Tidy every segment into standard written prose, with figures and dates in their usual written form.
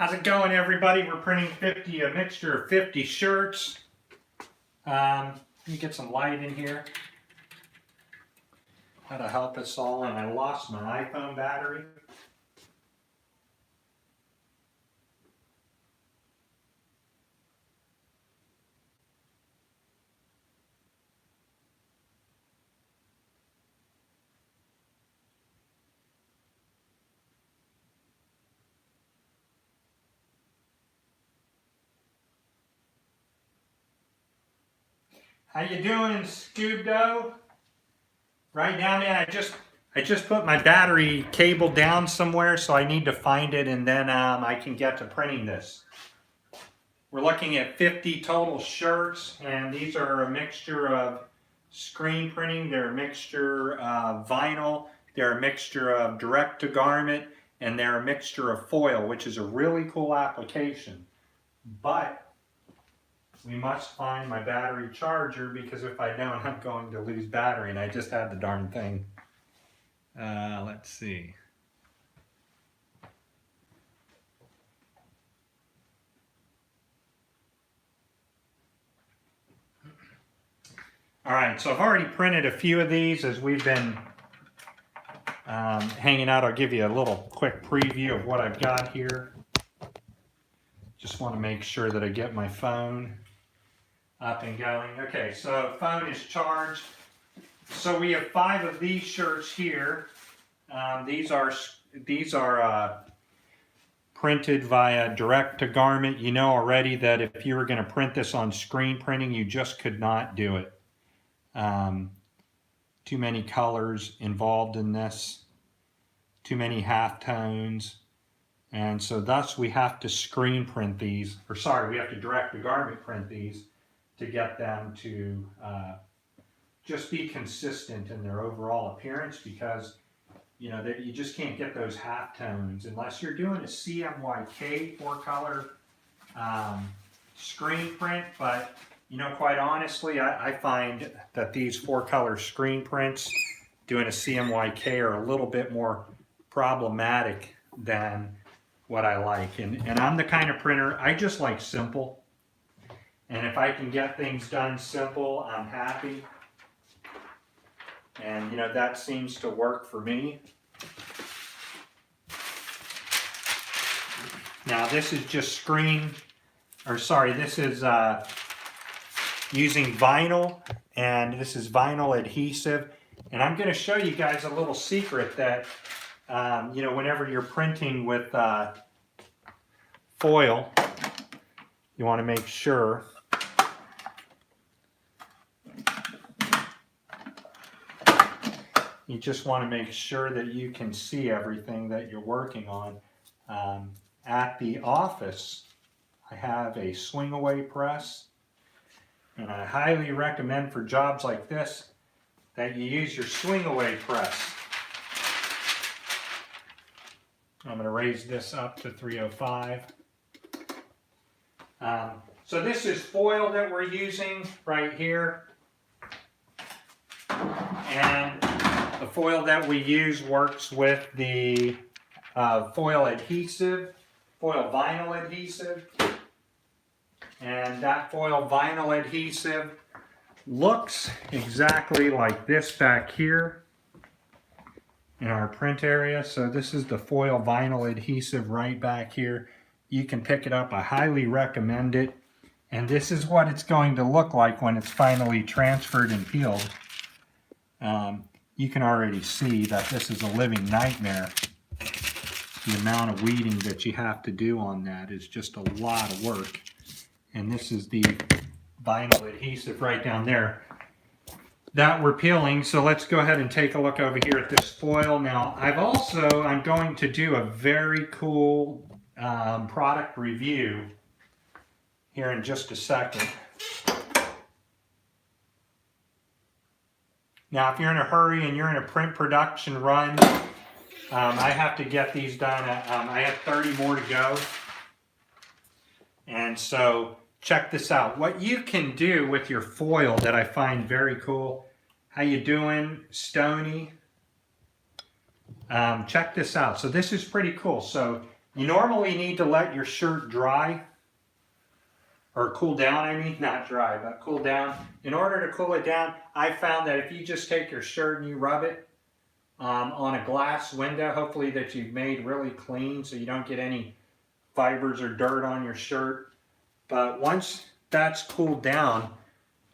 How's it going, everybody? We're printing a mixture of 50 shirts. Let me get some light in here. That'll help us all. And I lost my iPhone battery. How you doing, Scoob-Doe? Right now, man, I just put my battery cable down somewhere, so I need to find it, and then I can get to printing this. We're looking at 50 total shirts, and these are a mixture of screen printing, they're a mixture of vinyl, they're a mixture of direct-to-garment, and they're a mixture of foil, which is a really cool application. But we must find my battery charger, because if I don't, I'm going to lose battery, and I just had the darn thing. Let's see. All right, so I've already printed a few of these as we've been hanging out. I'll give you a little quick preview of what I've got here. Just want to make sure that I get my phone up and going. Okay, so phone is charged. So we have 5 of these shirts here. These are printed via direct-to-garment. You know already that if you were going to print this on screen printing, you just could not do it. Too many colors involved in this, too many halftones, and so thus we have to screen print these, or sorry, we have to direct-to-garment print these to get them to just be consistent in their overall appearance, because you know you just can't get those halftones unless you're doing a CMYK 4-color screen print. But you know, quite honestly, I find that these 4-color screen prints doing a CMYK are a little bit more problematic than what I like. And I'm the kind of printer, I just like simple. And if I can get things done simple, I'm happy. And you know, that seems to work for me. Now this is just this is using vinyl, and this is vinyl adhesive. And I'm going to show you guys a little secret that, you know, whenever you're printing with foil, you want to make sure you just want to make sure that you can see everything that you're working on. At the office, I have a swing away press, and I highly recommend for jobs like this that you use your swing away press. I'm going to raise this up to 305. So this is foil that we're using right here. And the foil that we use works with the foil vinyl adhesive. And that foil vinyl adhesive looks exactly like this back here in our print area. So this is the foil vinyl adhesive right back here. You can pick it up. I highly recommend it. And this is what it's going to look like when it's finally transferred and peeled. You can already see that this is a living nightmare. The amount of weeding that you have to do on that is just a lot of work. And this is the vinyl adhesive right down there that we're peeling. So let's go ahead and take a look over here at this foil. Now I'm going to do a very cool product review here in just a second. Now if you're in a hurry and you're in a print production run, I have to get these done. I have 30 more to go. And so check this out. What you can do with your foil that I find very cool. How you doing, Stony? Check this out. So this is pretty cool. So You normally need to let your shirt dry, or cool down, I mean, not dry, but cool down. In order to cool it down, I found that if you just take your shirt and you rub it on a glass window, hopefully that you've made really clean so you don't get any fibers or dirt on your shirt. But once that's cooled down,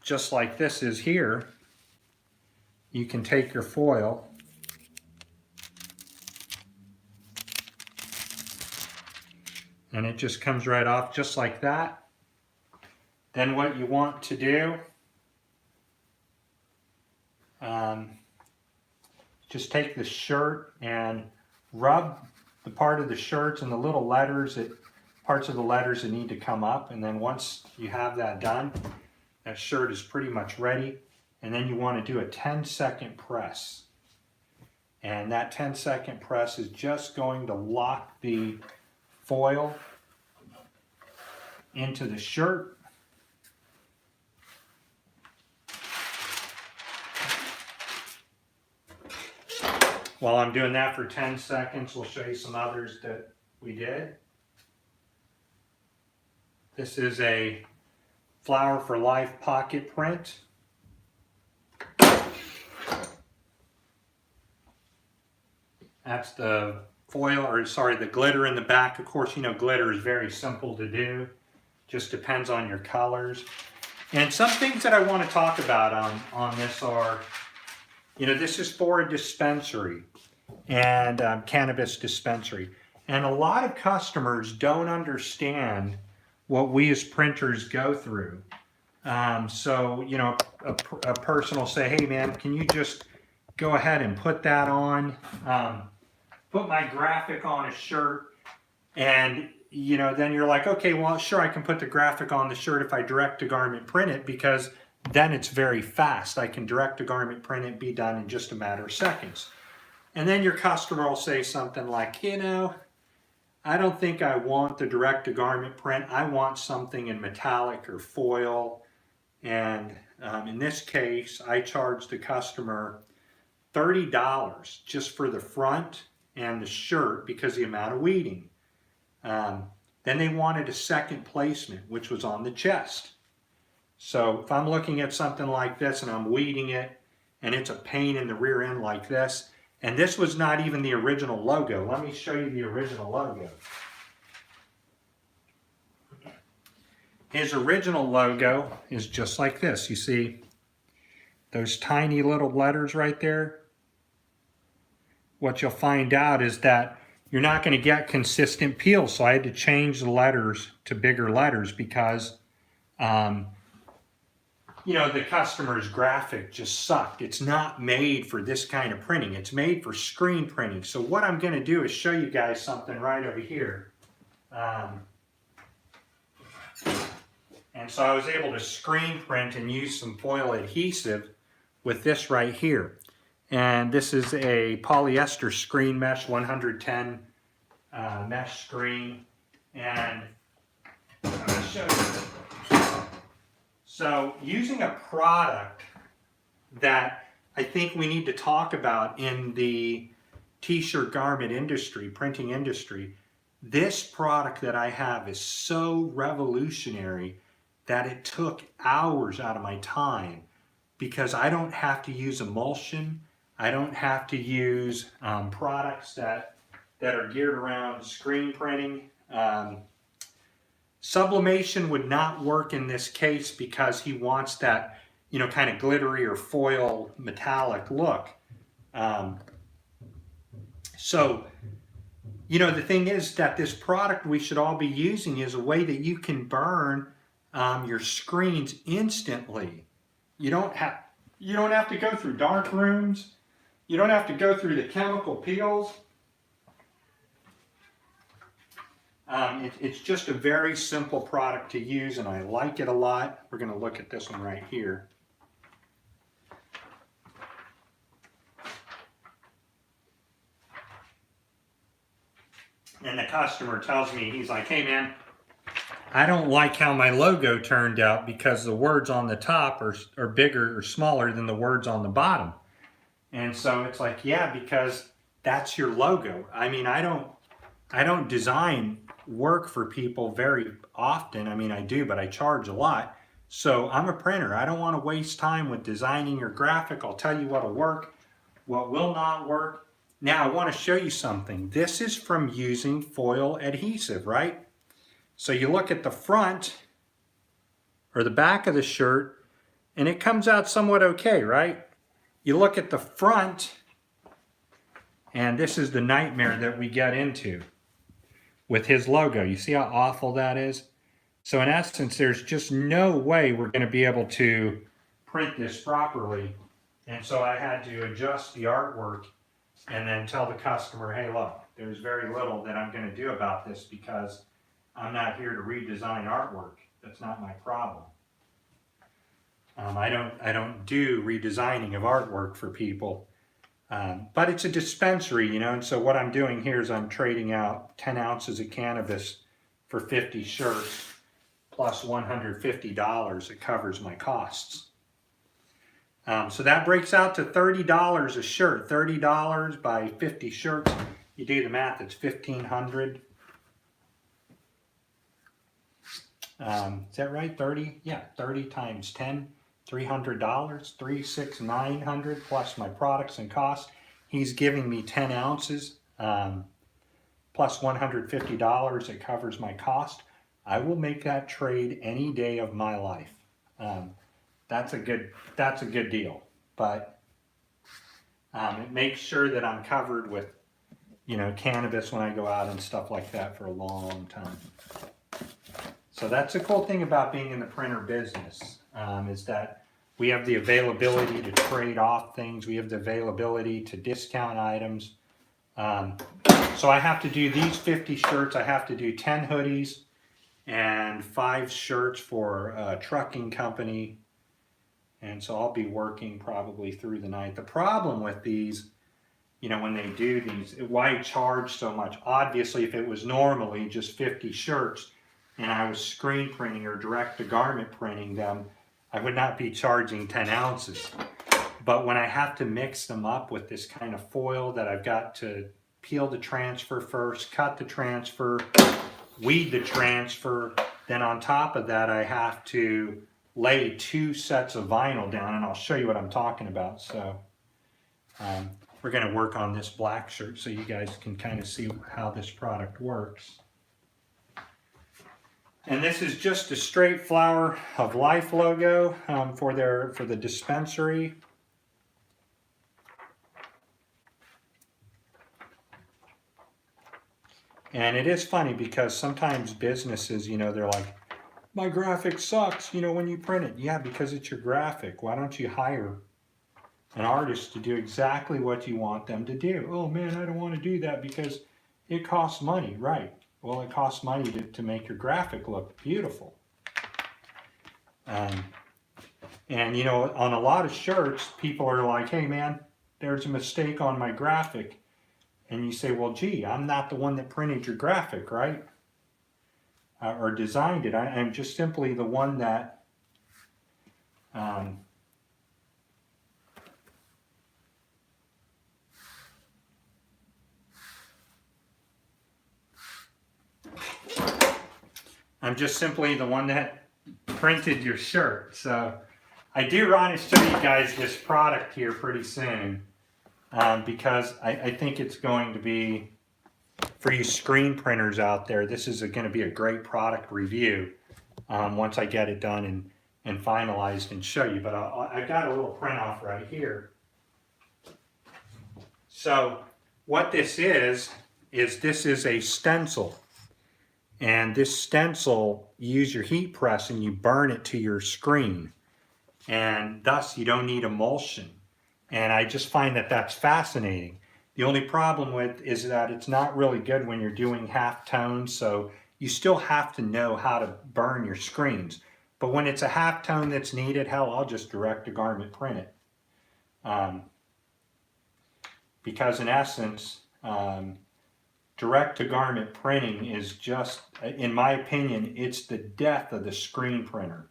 just like this is here, you can take your foil and it just comes right off just like that. Then what you want to do, just take the shirt and rub the part of the shirts and the little letters, parts of the letters that need to come up. And then once you have that done, that shirt is pretty much ready. And then you want to do a 10-second press. And that 10-second press is just going to lock the foil into the shirt. While I'm doing that for 10 seconds, we'll show you some others that we did. This is a Flower for Life pocket print. That's the foil, or sorry, the glitter in the back. Of course, you know, glitter is very simple to do. Just depends on your colors. And some things that I want to talk about on this are, you know, this is for a dispensary and cannabis dispensary. And a lot of customers don't understand what we as printers go through. So, you know, a person will say, hey man, can you just go ahead and put that on, put my graphic on a shirt, and you know, then you're like, okay, well, sure, I can put the graphic on the shirt if I direct to garment print it, because then it's very fast. I can direct to garment print it, be done in just a matter of seconds. And then your customer will say something like, you know, I don't think I want the direct to garment print. I want something in metallic or foil. And in this case, I charged the customer $30 just for the front and the shirt because of the amount of weeding. Then they wanted a second placement, which was on the chest. So if I'm looking at something like this and I'm weeding it and it's a pain in the rear end like this, and this was not even the original logo. Let me show you the original logo. His original logo is just like this. You see those tiny little letters right there? What you'll find out is that you're not going to get consistent peel. So I had to change the letters to bigger letters because you know, the customer's graphic just sucked. It's not made for this kind of printing. It's made for screen printing. So what I'm going to do is show you guys something right over here. And so I was able to screen print and use some foil adhesive with this right here. And this is a polyester screen mesh, 110 mesh screen. And I'm going to show you. So using a product that I think we need to talk about in the t-shirt garment industry, printing industry, this product that I have is so revolutionary that it took hours out of my time because I don't have to use emulsion. I don't have to use products that are geared around screen printing. Sublimation would not work in this case because he wants that, you know, kind of glittery or foil metallic look. So, you know, the thing is that this product we should all be using is a way that you can burn your screens instantly. You don't have to go through dark rooms. You don't have to go through the chemical peels. It's just a very simple product to use, and I like it a lot. We're going to look at this one right here. And the customer tells me, he's like, hey man, I don't like how my logo turned out because the words on the top are bigger or smaller than the words on the bottom. And so it's like, yeah, because that's your logo. I mean, I don't I don't design work for people very often. I mean, I do, but I charge a lot. So I'm a printer. I don't want to waste time with designing your graphic. I'll tell you what'll work, what will not work. Now I want to show you something. This is from using foil adhesive, right? So you look at the front or the back of the shirt and it comes out somewhat okay, right? You look at the front and this is the nightmare that we get into with his logo. You see how awful that is? So in essence, there's just no way we're going to be able to print this properly. And so I had to adjust the artwork and then tell the customer, hey, look, there's very little that I'm going to do about this because I'm not here to redesign artwork. That's not my problem. I don't do redesigning of artwork for people. But it's a dispensary, you know, and so what I'm doing here is I'm trading out 10 ounces of cannabis for 50 shirts plus $150. It covers my costs. So that breaks out to $30 a shirt. $30 by 50 shirts. You do the math, it's $1,500. Is that right? 30? Yeah, 30 times 10. $300, $3,600, plus my products and costs. He's giving me 10 ounces plus $150. It covers my cost. I will make that trade any day of my life. That's a good deal. But it makes sure that I'm covered with, you know, cannabis when I go out and stuff like that for a long time. So that's the cool thing about being in the printer business, is that we have the availability to trade off things. We have the availability to discount items. So I have to do these 50 shirts. I have to do 10 hoodies and 5 shirts for a trucking company. And so I'll be working probably through the night. The problem with these, you know, when they do these, why charge so much? Obviously, if it was normally just 50 shirts, and I was screen printing or direct to garment printing them, I would not be charging 10 ounces. But when I have to mix them up with this kind of foil that I've got to peel the transfer first, cut the transfer, weed the transfer, then on top of that I have to lay 2 sets of vinyl down, and I'll show you what I'm talking about. So we're going to work on this black shirt so you guys can kind of see how this product works. And this is just a straight Flower of Life logo for the dispensary. And it is funny because sometimes businesses, you know, they're like, my graphic sucks, you know, when you print it. Yeah, because it's your graphic. Why don't you hire an artist to do exactly what you want them to do? Oh man, I don't want to do that because it costs money, right? Well, it costs money to make your graphic look beautiful. And you know, on a lot of shirts, people are like, hey man, there's a mistake on my graphic. And you say, well, gee, I'm not the one that printed your graphic, right? Or designed it. I'm just simply the one that printed your shirt. So I do want to show you guys this product here pretty soon because I think it's going to be, for you screen printers out there, this is going to be a great product review once I get it done and finalized and show you. But I've got a little print off right here. So what this is this is a stencil. And this stencil, you use your heat press and you burn it to your screen. And thus you don't need emulsion. And I just find that that's fascinating. The only problem with is that it's not really good when you're doing half tones, so you still have to know how to burn your screens. But when it's a half tone that's needed, hell, I'll just direct to garment print it. Because in essence, direct to garment printing is just, in my opinion, it's the death of the screen printer.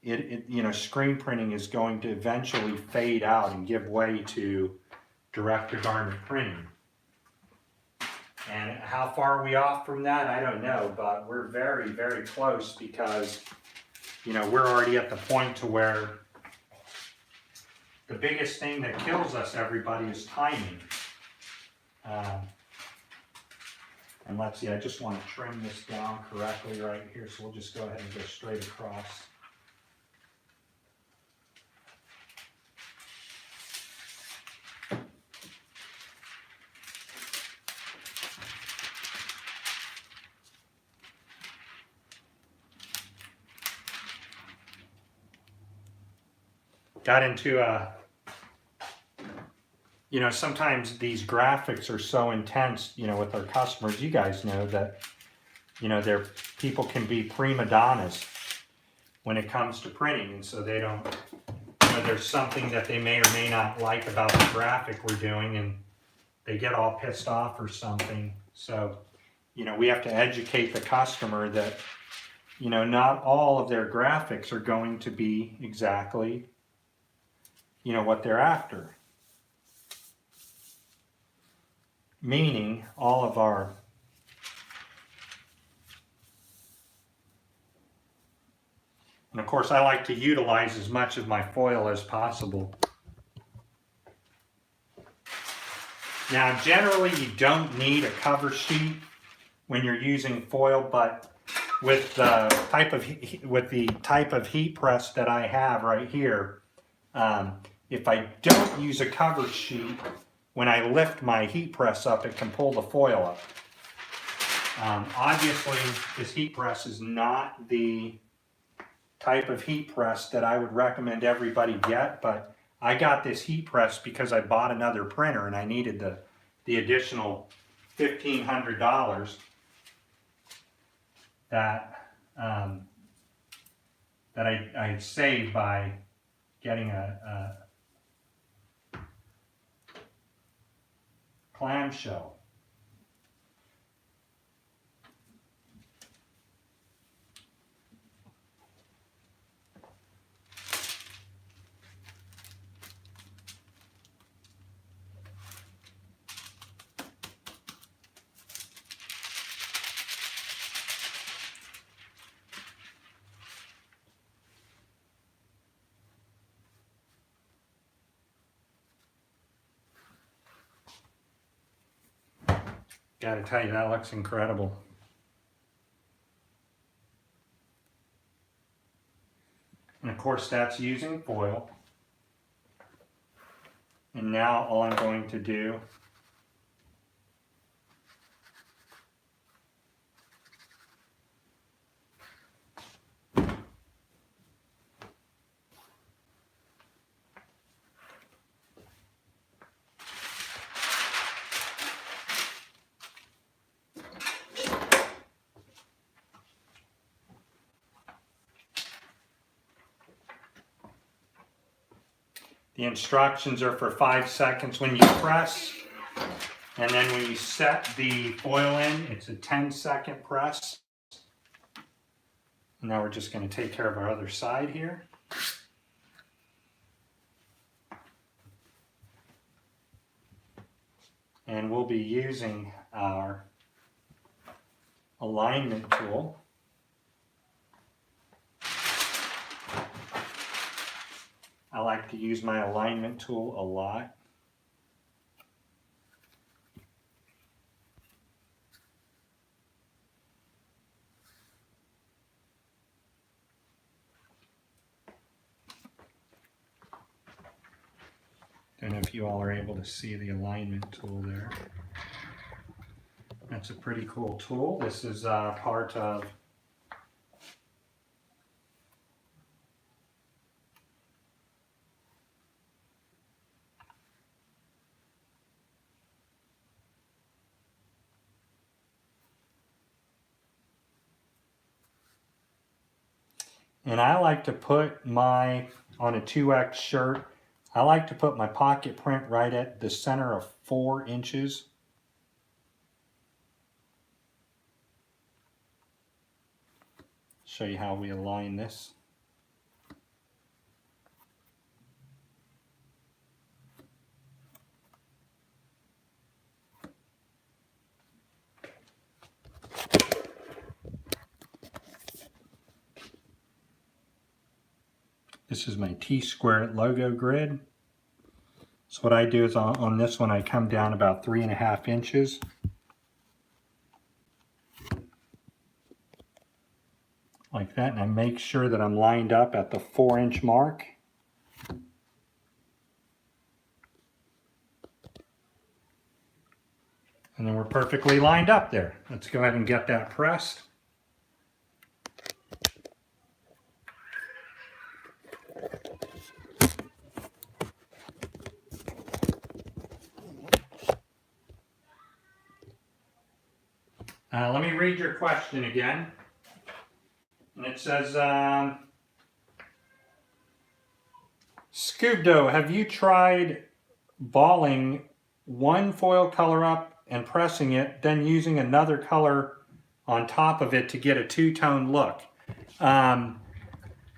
You know, screen printing is going to eventually fade out and give way to direct to garment printing. And how far are we off from that? I don't know, but we're very, very close because, you know, we're already at the point to where the biggest thing that kills us, everybody, is timing. And let's see, I just want to trim this down correctly right here, so we'll just go ahead and go straight across. Got into you know, sometimes these graphics are so intense, you know, with our customers. You guys know that, you know, people can be prima donnas when it comes to printing, and so they don't, you know, there's something that they may or may not like about the graphic we're doing, and they get all pissed off or something. So, you know, we have to educate the customer that, you know, not all of their graphics are going to be exactly, you know, what they're after. Meaning all of our and of course I like to utilize as much of my foil as possible. Now generally you don't need a cover sheet when you're using foil, but with the type of heat press that I have right here, if I don't use a cover sheet, when I lift my heat press up, it can pull the foil up. Obviously, this heat press is not the type of heat press that I would recommend everybody get, but I got this heat press because I bought another printer and I needed the additional $1,500 that I saved by getting a clamshell. Gotta tell you, that looks incredible. And of course that's using foil. And now all I'm going to do the instructions are for 5 seconds when you press, and then when you set the foil in, it's a 10-second press. Now we're just going to take care of our other side here. And we'll be using our alignment tool. I like to use my alignment tool a lot. Don't know if you all are able to see the alignment tool there. That's a pretty cool tool. This is part of and I like to put my, on a 2X shirt, I like to put my pocket print right at the center of 4 inches. Show you how we align this. This is my T-squared logo grid. So what I do is on this one, I come down about 3.5 inches. Like that, and I make sure that I'm lined up at the 4-inch mark. And then we're perfectly lined up there. Let's go ahead and get that pressed. Let me read your question again. And it says, Scoobdo, have you tried balling one foil color up and pressing it, then using another color on top of it to get a two-tone look? I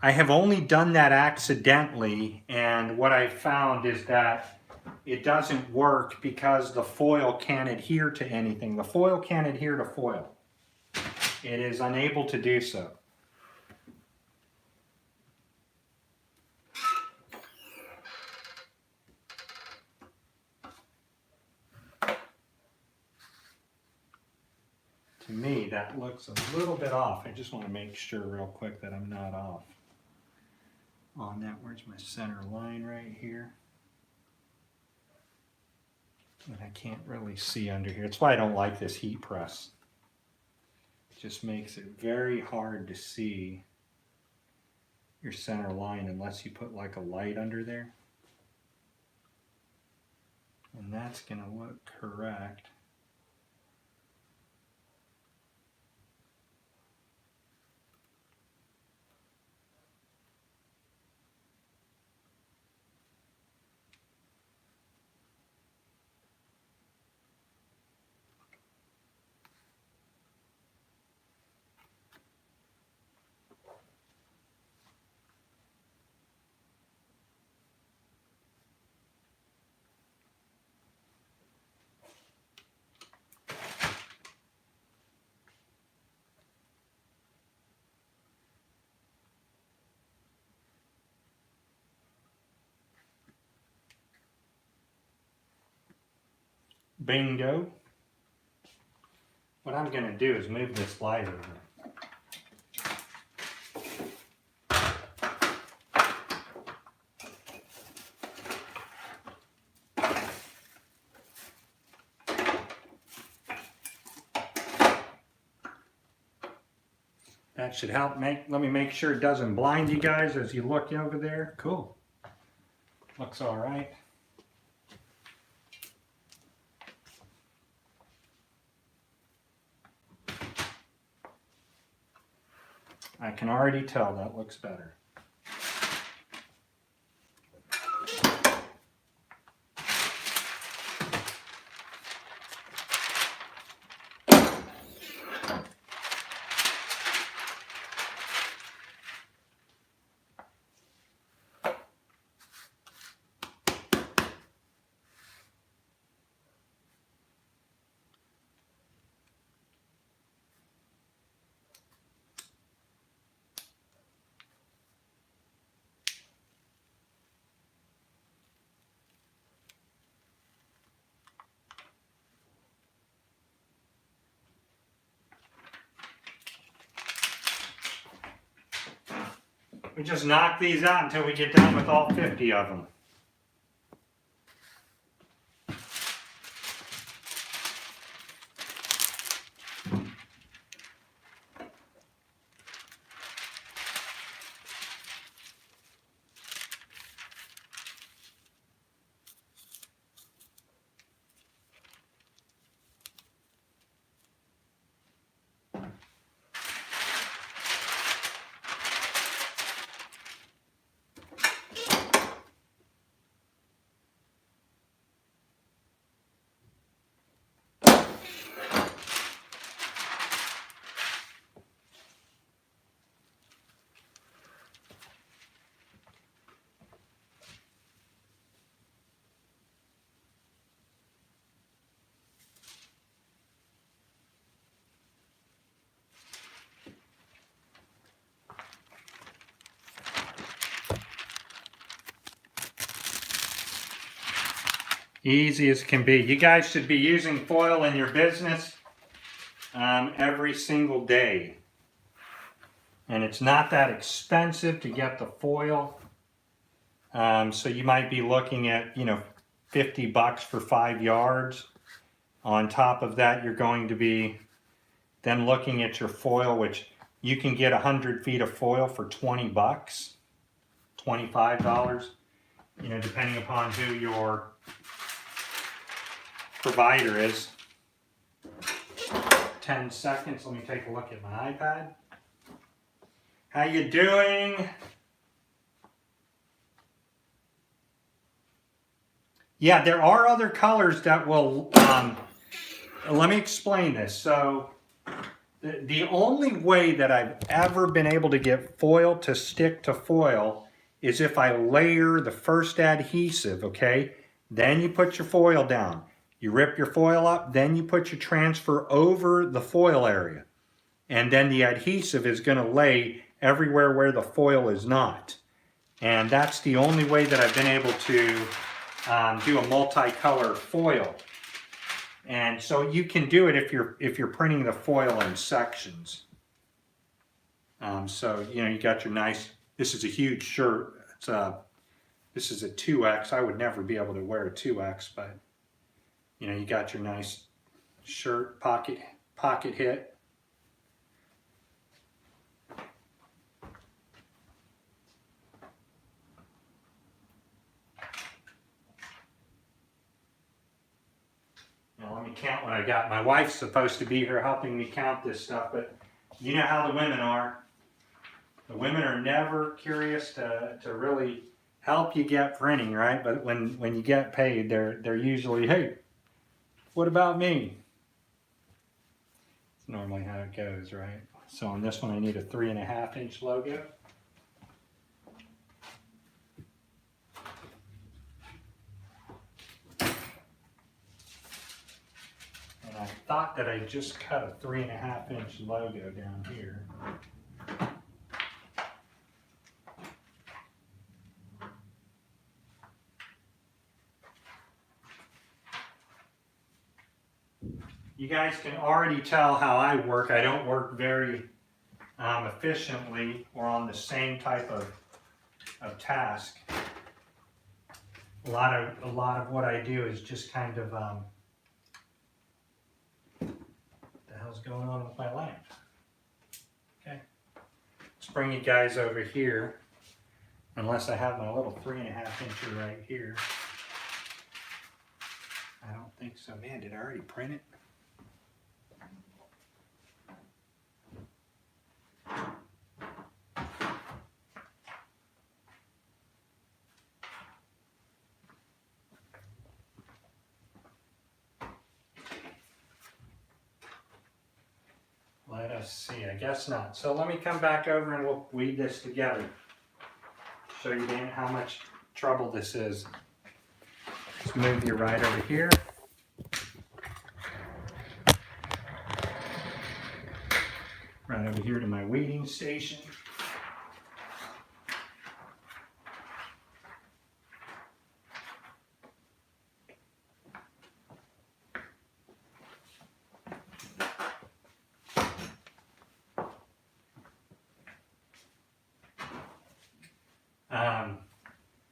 have only done that accidentally, and what I found is that it doesn't work because the foil can't adhere to anything. The foil can't adhere to foil. It is unable to do so. To me, that looks a little bit off. I just want to make sure real quick that I'm not off on that. Where's my center line right here? And I can't really see under here. That's why I don't like this heat press. It just makes it very hard to see your center line unless you put like a light under there. And that's going to look correct. Bingo. What I'm going to do is move this light over. That should help let me make sure it doesn't blind you guys as you look over there. Cool. Looks all right. I can already tell that looks better. We just knock these out until we get done with all 50 of them. Easy as can be. You guys should be using foil in your business every single day. And it's not that expensive to get the foil. So you might be looking at, you know, 50 bucks for 5 yards. On top of that, you're going to be then looking at your foil, which you can get 100 feet of foil for 20 bucks, $25, you know, depending upon who your provider is. 10 seconds, let me take a look at my iPad. How you doing? Yeah, there are other colors that will, let me explain this. So the only way that I've ever been able to get foil to stick to foil is if I layer the first adhesive, okay? Then you put your foil down. You rip your foil up, then you put your transfer over the foil area. And then the adhesive is going to lay everywhere where the foil is not. And that's the only way that I've been able to do a multicolor foil. And so you can do it if you're printing the foil in sections. So you know, you got your nice. This is a huge shirt. This is a 2X. I would never be able to wear a 2X, but you know, you got your nice shirt pocket hit. Now let me count what I got. My wife's supposed to be here helping me count this stuff, but you know how the women are. The women are never curious to really help you get printing, right? But when you get paid, they're usually, hey, what about me? It's normally how it goes, right? So on this one, I need a 3.5 inch logo. And I thought that I just cut a 3.5 inch logo down here. You guys can already tell how I work. I don't work very efficiently or on the same type of task. A lot of what I do is just kind of what the hell's going on with my lamp? Okay, let's bring you guys over here. Unless I have my little 3.5 incher right here. I don't think so. Man, did I already print it? Let us see, I guess not. So let me come back over and we'll weed this together. Show you Dan how much trouble this is. Let's move you right over here. Right over here to my weeding station.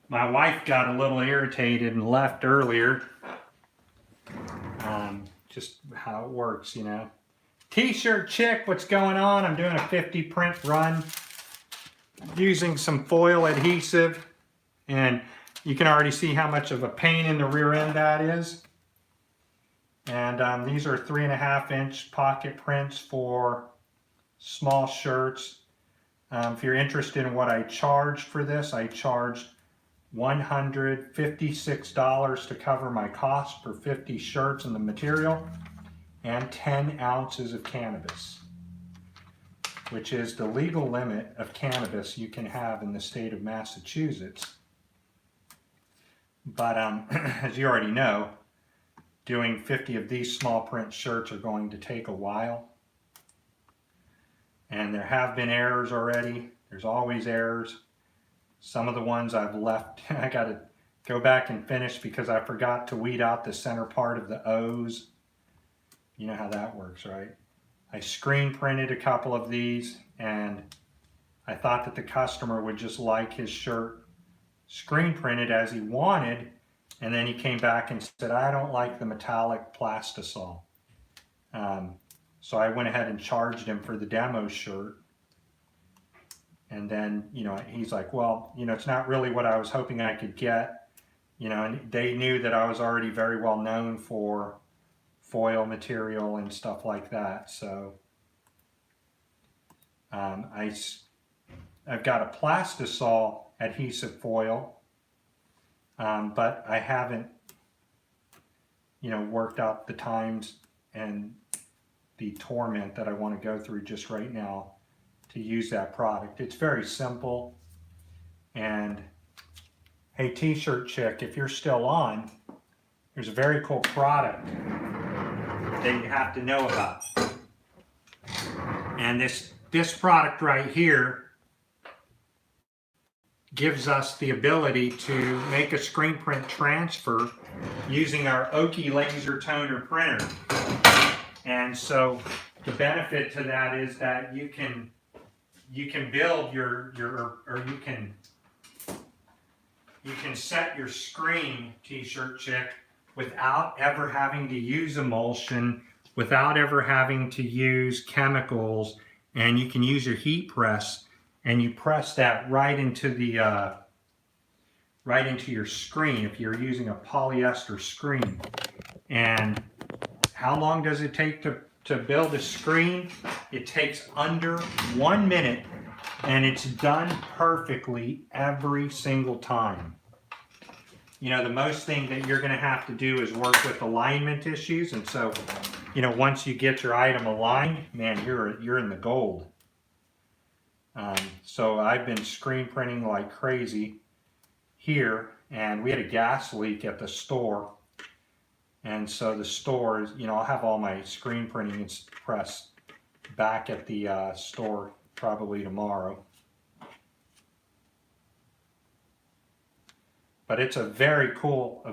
My wife got a little irritated and left earlier. Just how it works, you know. T-shirt chick, what's going on? I'm doing a 50 print run using some foil adhesive, and you can already see how much of a pain in the rear end that is. And these are 3.5 inch pocket prints for small shirts. If you're interested in what I charged for this, I charged $156 to cover my cost for 50 shirts and the material, and 10 ounces of cannabis, which is the legal limit of cannabis you can have in the state of Massachusetts. But as you already know, doing 50 of these small print shirts are going to take a while. And there have been errors already. There's always errors. Some of the ones I've left, I got to go back and finish because I forgot to weed out the center part of the O's. You know how that works, right? I screen printed a couple of these, and I thought that the customer would just like his shirt screen printed as he wanted, and then he came back and said, I don't like the metallic plastisol. So I went ahead and charged him for the demo shirt. And then, you know, he's like, well, you know, it's not really what I was hoping I could get. You know, and they knew that I was already very well known for foil material and stuff like that. So I've got a plastisol adhesive foil, but I haven't, you know, worked out the times and the torment that I want to go through just right now to use that product. It's very simple. And hey, T-shirt chick, if you're still on, there's a very cool product that you have to know about. And this product right here gives us the ability to make a screen print transfer using our Oki laser toner printer. And so the benefit to that is that you can build you can set your screen, T-shirt chick, without ever having to use emulsion, without ever having to use chemicals, and you can use your heat press, and you press that right into the right into your screen if you're using a polyester screen. And how long does it take to build a screen? It takes under 1 minute, and it's done perfectly every single time. You know, the most thing that you're going to have to do is work with alignment issues. And so, you know, once you get your item aligned, man, you're in the gold. So I've been screen printing like crazy here, and we had a gas leak at the store. And so the store is, you know, I'll have all my screen printing press back at the store probably tomorrow. But it's a very cool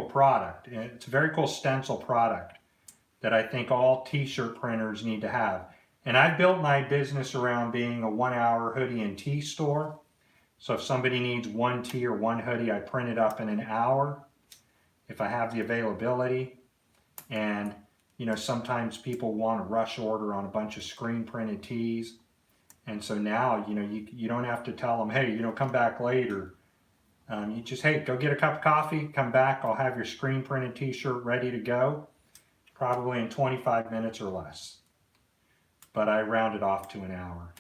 product. It's a very cool stencil product that I think all T-shirt printers need to have. And I've built my business around being a 1-hour hoodie and tee store. So if somebody needs one tee or one hoodie, I print it up in an hour if I have the availability. And, you know, sometimes people want a rush order on a bunch of screen printed tees. And so now, you know, you don't have to tell them, hey, you know, come back later. You just, hey, go get a cup of coffee, come back, I'll have your screen printed T-shirt ready to go, probably in 25 minutes or less. But I round it off to an hour.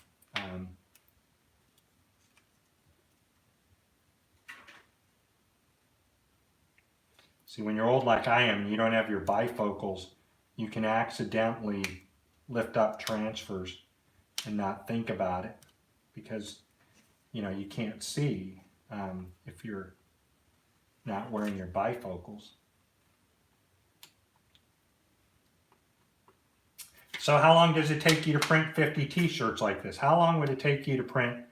See, when you're old like I am, you don't have your bifocals, you can accidentally lift up transfers and not think about it because, you know, you can't see if you're not wearing your bifocals. So how long does it take you to print 50 T-shirts like this? How long would it take you to print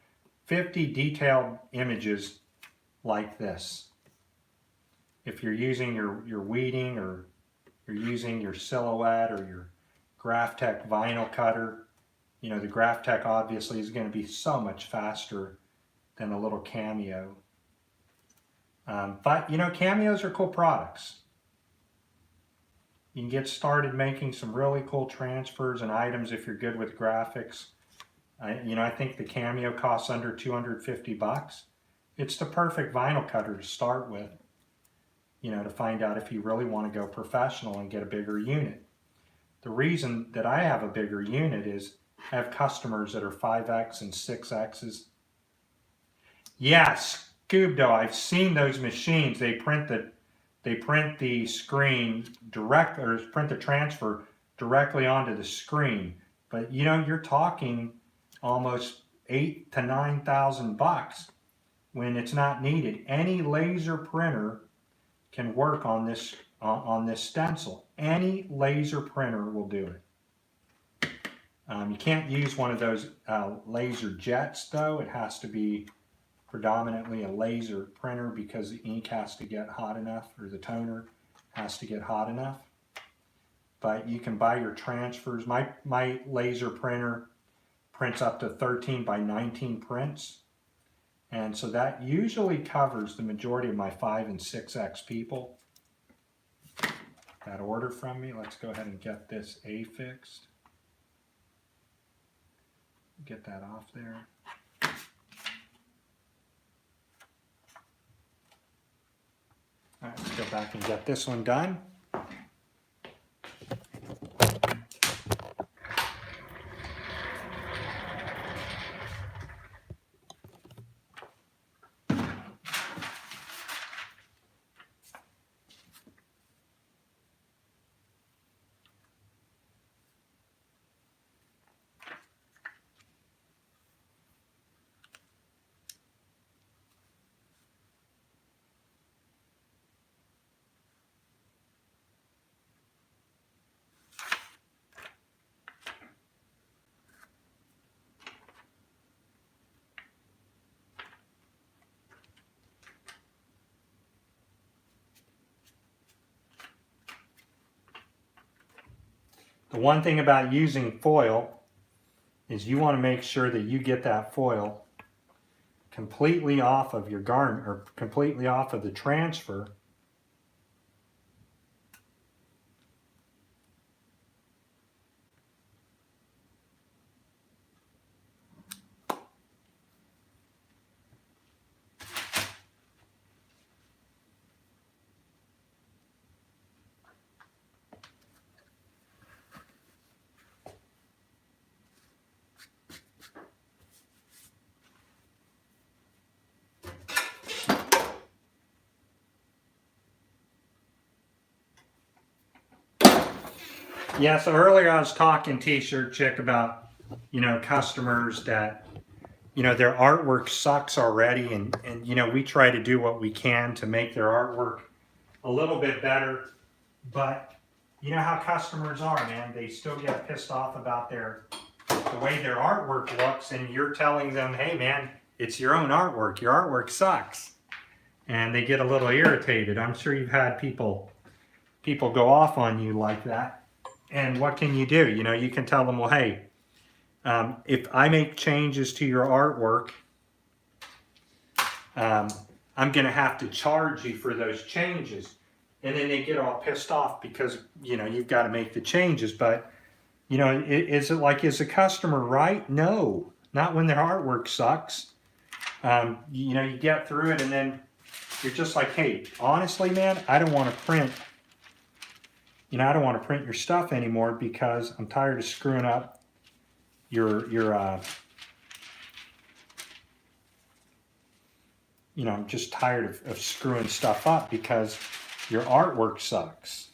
50 detailed images like this? If you're using your weeding, or you're using your Silhouette or your Graphtec vinyl cutter, you know, the Graphtec obviously is going to be so much faster than a little Cameo. But, you know, Cameos are cool products. You can get started making some really cool transfers and items if you're good with graphics. You know, I think the Cameo costs under 250 bucks. It's the perfect vinyl cutter to start with, you know, to find out if you really want to go professional and get a bigger unit. The reason that I have a bigger unit is I have customers that are 5X and 6Xs. Yes, Scoobdo, I've seen those machines. They print the screen direct, or print the transfer directly onto the screen. But you know, you're talking almost $8,000 to $9,000 when it's not needed. Any laser printer can work on this stencil. Any laser printer will do it. You can't use one of those laser jets though. It has to be predominantly a laser printer because the ink has to get hot enough, or the toner has to get hot enough. But you can buy your transfers. My laser printer prints up to 13 by 19 prints. And so that usually covers the majority of my 5 and 6X people that order from me. Let's go ahead and get this A fixed. Get that off there. All right, let's go back and get this one done. The one thing about using foil is you want to make sure that you get that foil completely off of your garment, or completely off of the transfer. Yeah, so earlier I was talking T-shirt chick about, customers that, their artwork sucks already, and we try to do what we can to make their artwork a little bit better. But you know how customers are, man. They still get pissed off about the way their artwork looks, and you're telling them, hey man, it's your own artwork. Your artwork sucks. And they get a little irritated. I'm sure you've had people go off on you like that. And what can you do? You can tell them, well, hey, if I make changes to your artwork, I'm going to have to charge you for those changes. And then they get all pissed off because, you've got to make the changes. But, is it like, is the customer right? No, not when their artwork sucks. You get through it and then you're just like, hey, honestly, man, I don't want to print. I don't want to print your stuff anymore because I'm tired of screwing up I'm just tired of screwing stuff up because your artwork sucks.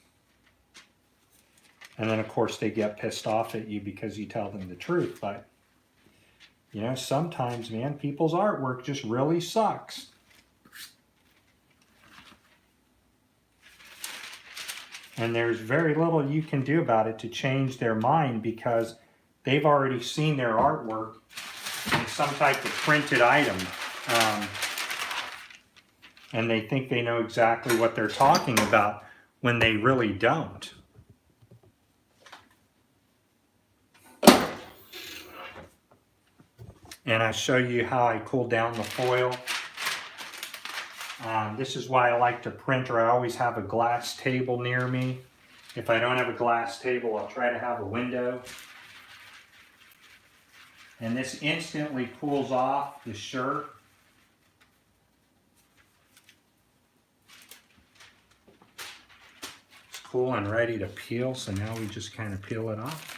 And then, of course, they get pissed off at you because you tell them the truth. But, sometimes, man, people's artwork just really sucks. And there's very little you can do about it to change their mind because they've already seen their artwork in some type of printed item. And they think they know exactly what they're talking about when they really don't. And I show you how I cool down the foil. This is why I like to print, or I always have a glass table near me. If I don't have a glass table, I'll try to have a window. And this instantly cools off the shirt. It's cool and ready to peel, so now we just kind of peel it off.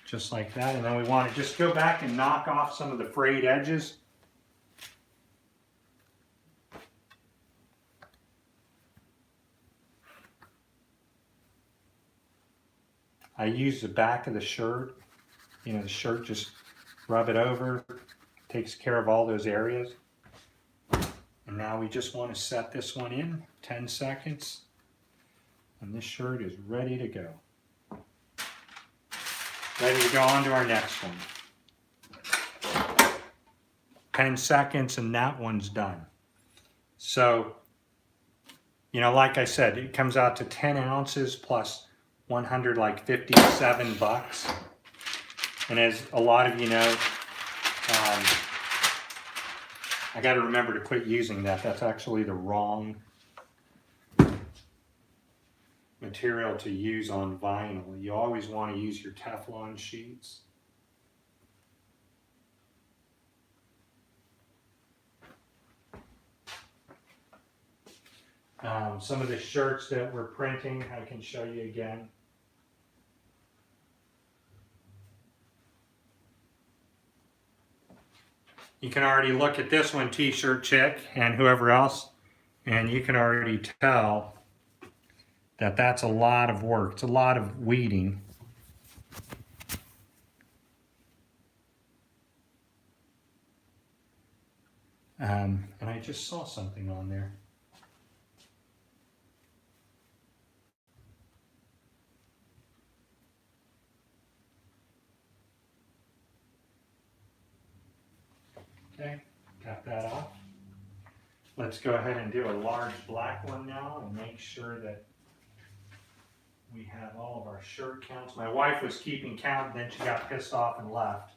Just like that, and then we want to just go back and knock off some of the frayed edges. I use the back of the shirt, the shirt, just rub it over, takes care of all those areas. And now we just want to set this one in, 10 seconds, and this shirt is ready to go. Ready to go on to our next one. 10 seconds and that one's done. So, you know, like I said, it comes out to 10 ounces plus 100, like $57. And as a lot of you know, I got to remember to quit using that. That's actually the wrong material to use on vinyl. You always want to use your Teflon sheets. Some of the shirts that we're printing, I can show you again. You can already look at this one, T-shirt chick, and whoever else, and you can already tell that that's a lot of work. It's a lot of weeding. And I just saw something on there. Okay, got that off. Let's go ahead and do a large black one now and make sure that we have all of our shirt counts. My wife was keeping count, then she got pissed off and left.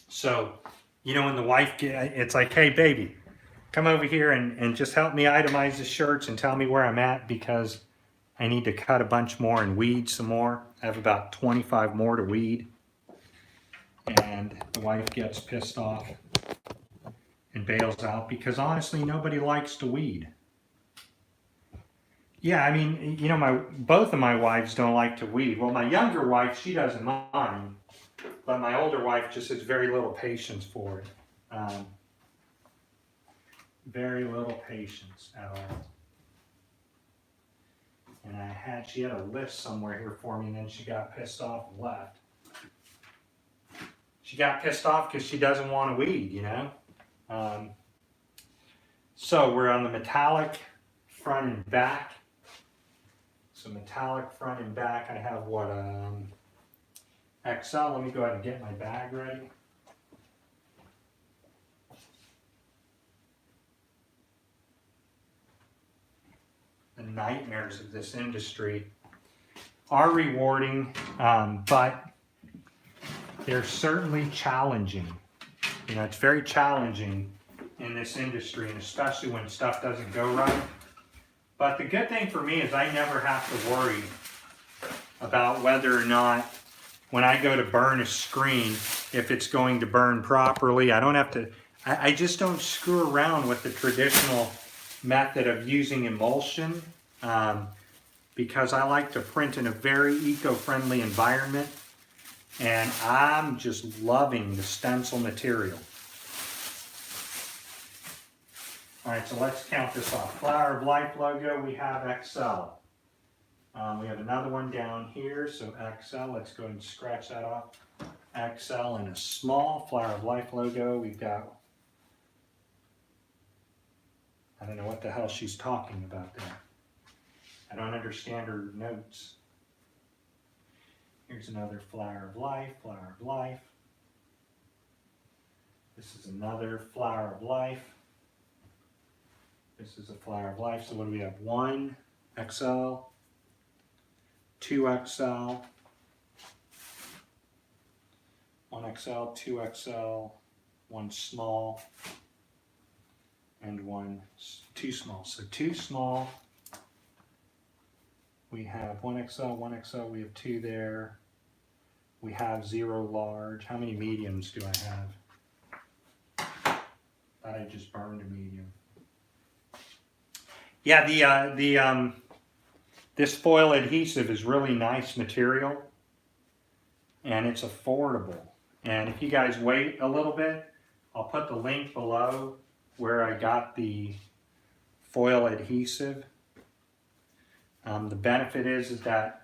So, you know, when the wife, it's like, hey baby, come over here and just help me itemize the shirts and tell me where I'm at, because I need to cut a bunch more and weed some more. I have about 25 more to weed. And the wife gets pissed off and bails out because honestly nobody likes to weed. Yeah, I mean, you know, both of my wives don't like to weed. Well, my younger wife, she doesn't mind, but my older wife just has very little patience for it. Very little patience at all. And she had a list somewhere here for me, and then she got pissed off and left. She got pissed off because she doesn't want to weed, you know. So we're on the metallic front and back. So metallic front and back, I have what, XL. Let me go ahead and get my bag ready. The nightmares of this industry are rewarding, but they're certainly challenging. You know, it's very challenging in this industry, and especially when stuff doesn't go right. But the good thing for me is I never have to worry about whether or not when I go to burn a screen, if it's going to burn properly. I don't have to, I just don't screw around with the traditional method of using emulsion, because I like to print in a very eco-friendly environment. And I'm just loving the stencil material. All right, so let's count this off. Flower of Life logo, we have XL. We have another one down here, so XL. Let's go ahead and scratch that off. XL and a small Flower of Life logo. We've got, I don't know what the hell she's talking about there. I don't understand her notes. Here's another Flower of Life, Flower of Life. This is another Flower of Life. This is a Flower of Life. So what do we have? 1 XL, 2 XL, 1 XL, 2 XL, 1 small, and 2 small. So 2 small. We have 1 XL, 1 XL, we have 2 there. We have 0 large. How many mediums do I have? Thought I just burned a medium. Yeah, this foil adhesive is really nice material, and it's affordable. And if you guys wait a little bit, I'll put the link below where I got the foil adhesive. The benefit is that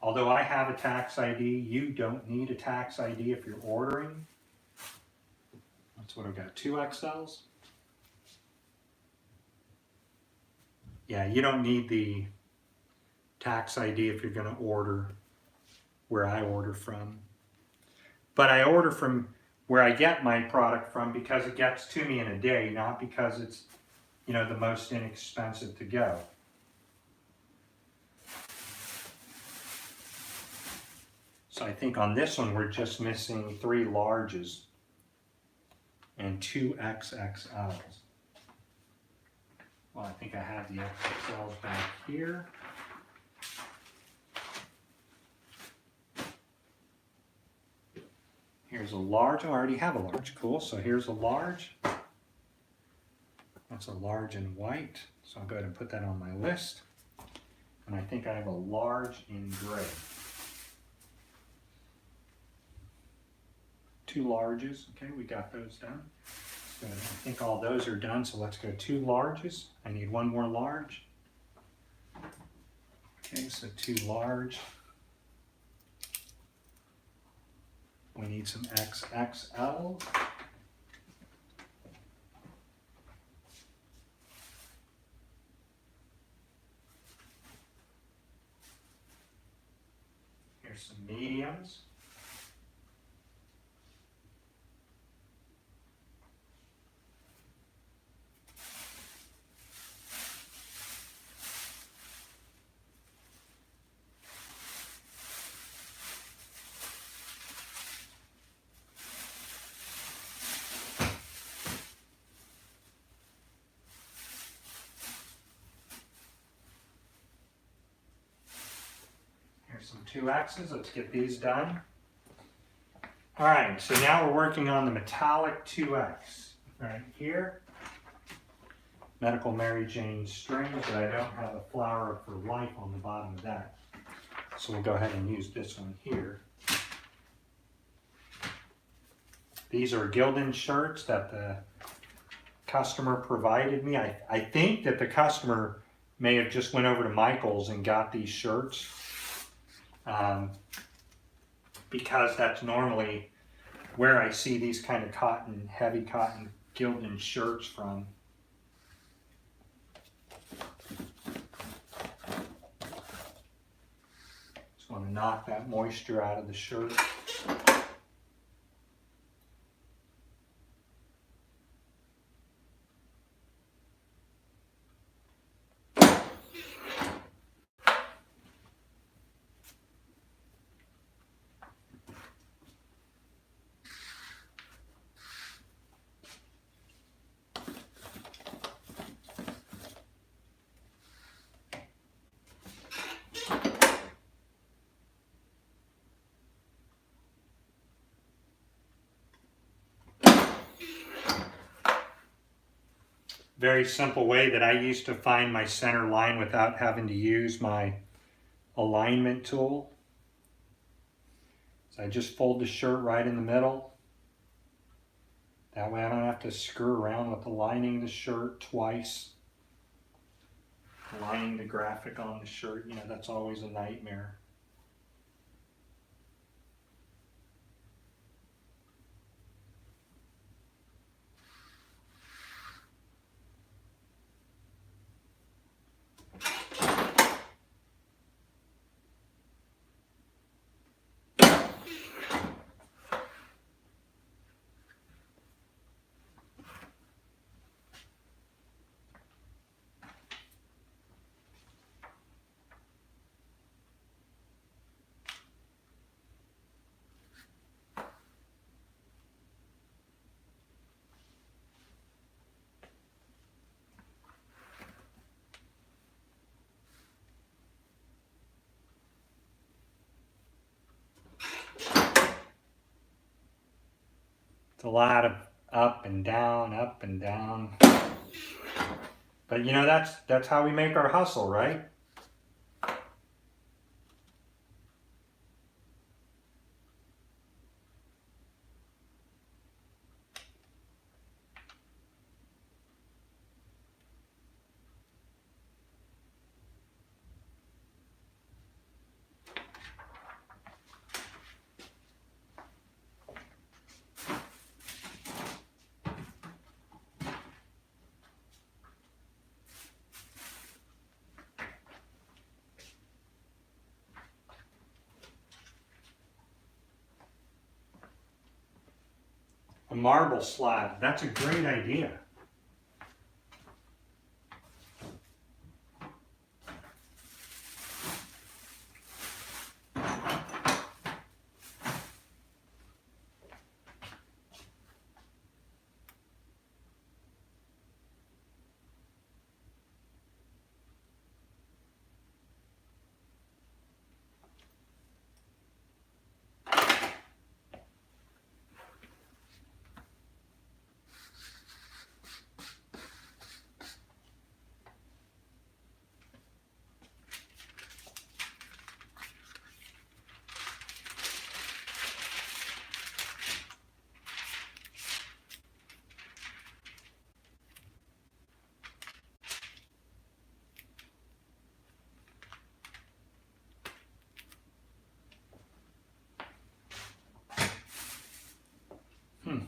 although I have a tax ID, you don't need a tax ID if you're ordering. That's what I've got, 2 XLs. Yeah, you don't need the tax ID if you're going to order where I order from. But I order from where I get my product from because it gets to me in a day, not because it's, you know, the most inexpensive to go. So I think on this one we're just missing 3 larges and 2 XXLs. Well, I think I have the XXLs back here. Here's a large. Oh, I already have a large. Cool. So here's a large. That's a large in white. So I'll go ahead and put that on my list. And I think I have a large in gray. 2 larges. Okay, we got those done. Good. I think all those are done. So let's go 2 larges. I need 1 more large. Okay, so 2 large. We need some XXL. Here's some mediums. Some 2X's. Let's get these done. All right, so now we're working on the metallic 2X. Right here, Medical Mary Jane string, but I don't have a flower for life on the bottom of that. So we'll go ahead and use this one here. These are Gildan shirts that the customer provided me. I think that the customer may have just went over to Michael's and got these shirts. Because that's normally where I see these kind of cotton, heavy cotton Gildan shirts from. Just want to knock that moisture out of the shirt. Very simple way that I used to find my center line without having to use my alignment tool. So I just fold the shirt right in the middle. That way I don't have to screw around with aligning the shirt twice. Aligning the graphic on the shirt, you know, that's always a nightmare. It's a lot of up and down, up and down. But you know, that's how we make our hustle, right? a marble slab. That's a great idea. Hmm.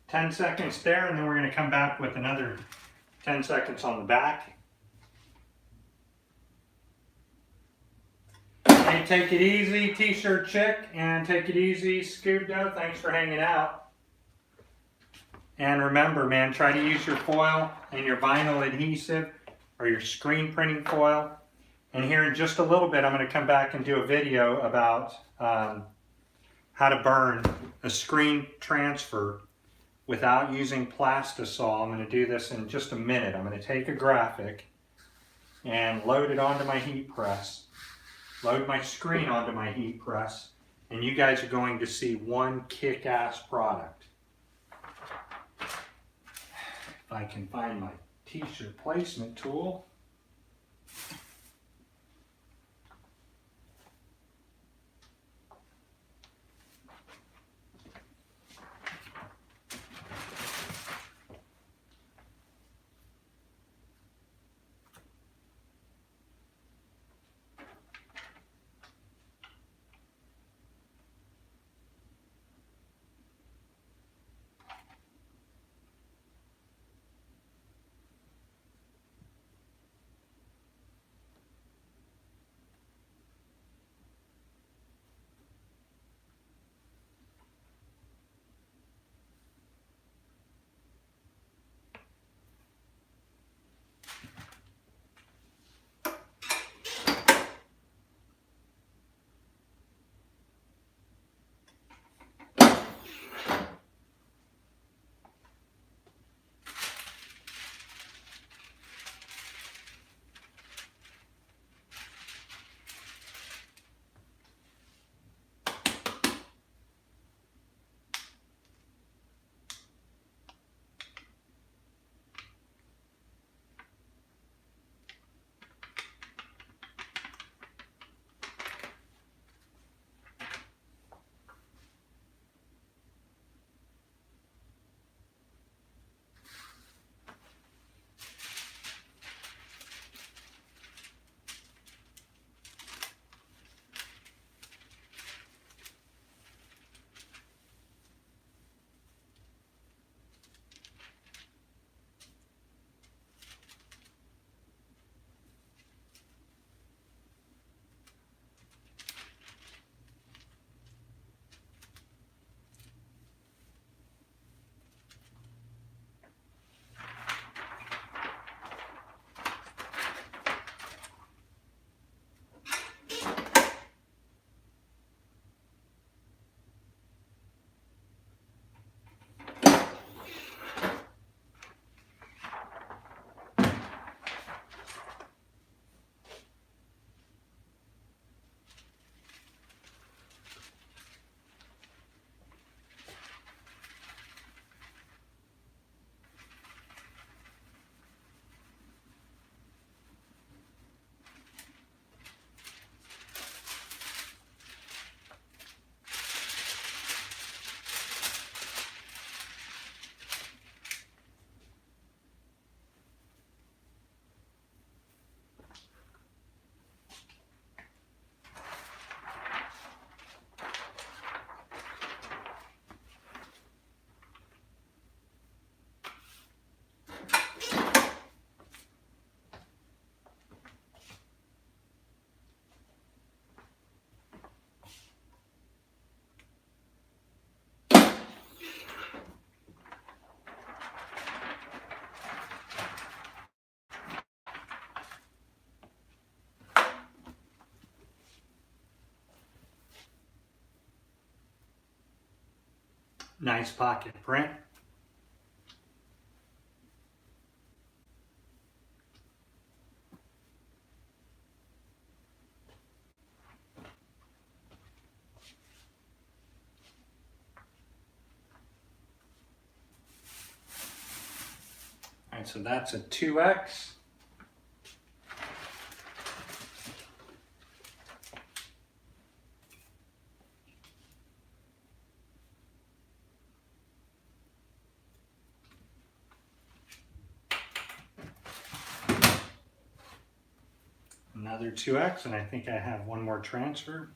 10 seconds there, and then we're going to come back with another 10 seconds on the back. Hey, take it easy, T-shirt chick, and take it easy, Scoob Dough. Thanks for hanging out. And remember, man, try to use your foil and your vinyl adhesive or your screen printing foil. And here in just a little bit, I'm going to come back and do a video about how to burn a screen transfer without using plastisol. I'm going to do this in just a minute. I'm going to take a graphic and load it onto my heat press, load my screen onto my heat press, and you guys are going to see one kick-ass product. If I can find my t-shirt placement tool. Nice pocket print. All right, so that's a 2X. Another 2X, and I think I have one more transfer.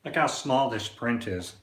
Look how small this print is.